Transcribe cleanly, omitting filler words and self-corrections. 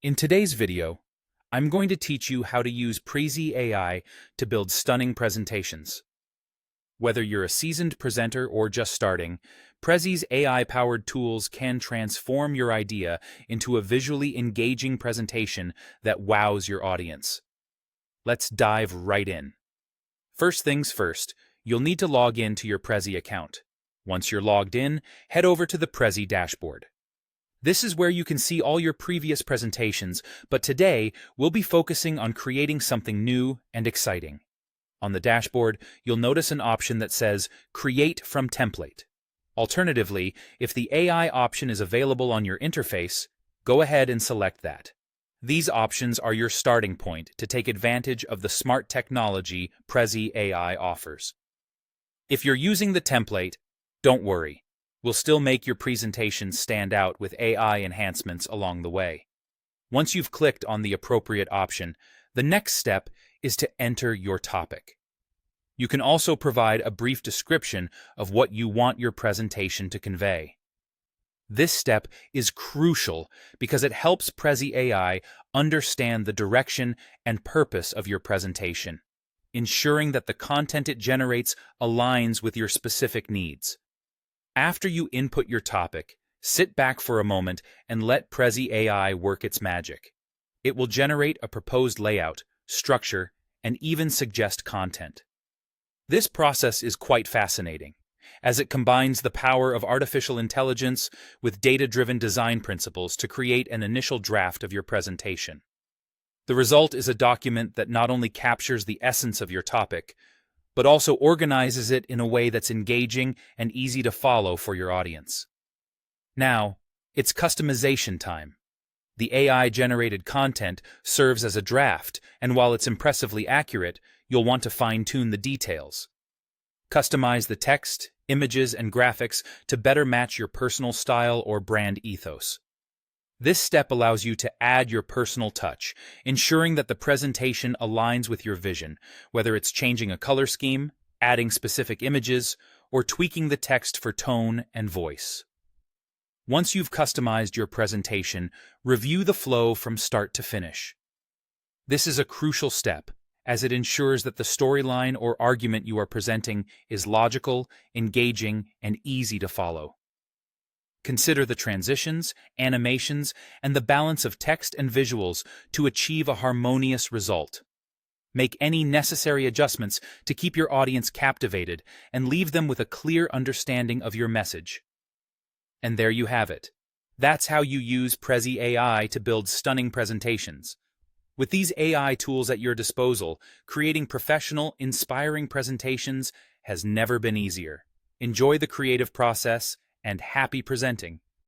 In today's video, I'm going to teach you how to use Prezi AI to build stunning presentations. Whether you're a seasoned presenter or just starting, Prezi's AI-powered tools can transform your idea into a visually engaging presentation that wows your audience. Let's dive right in. First things first, you'll need to log in to your Prezi account. Once you're logged in, head over to the Prezi dashboard. This is where you can see all your previous presentations, but today we'll be focusing on creating something new and exciting. On the dashboard, you'll notice an option that says Create from Template. Alternatively, if the AI option is available on your interface, go ahead and select that. These options are your starting point to take advantage of the smart technology Prezi AI offers. If you're using the template, don't worry. We'll still make your presentation stand out with AI enhancements along the way. Once you've clicked on the appropriate option, the next step is to enter your topic. You can also provide a brief description of what you want your presentation to convey. This step is crucial because it helps Prezi AI understand the direction and purpose of your presentation, ensuring that the content it generates aligns with your specific needs. After you input your topic, sit back for a moment and let Prezi AI work its magic. It will generate a proposed layout, structure, and even suggest content. This process is quite fascinating, as it combines the power of artificial intelligence with data-driven design principles to create an initial draft of your presentation. The result is a document that not only captures the essence of your topic, but also organizes it in a way that's engaging and easy to follow for your audience. Now, it's customization time. The AI-generated content serves as a draft, and while it's impressively accurate, you'll want to fine-tune the details. Customize the text, images, and graphics to better match your personal style or brand ethos. This step allows you to add your personal touch, ensuring that the presentation aligns with your vision, whether it's changing a color scheme, adding specific images, or tweaking the text for tone and voice. Once you've customized your presentation, review the flow from start to finish. This is a crucial step, as it ensures that the storyline or argument you are presenting is logical, engaging, and easy to follow. Consider the transitions, animations, and the balance of text and visuals to achieve a harmonious result. Make any necessary adjustments to keep your audience captivated and leave them with a clear understanding of your message. And there you have it. That's how you use Prezi AI to build stunning presentations. With these AI tools at your disposal, creating professional, inspiring presentations has never been easier. Enjoy the creative process, and happy presenting.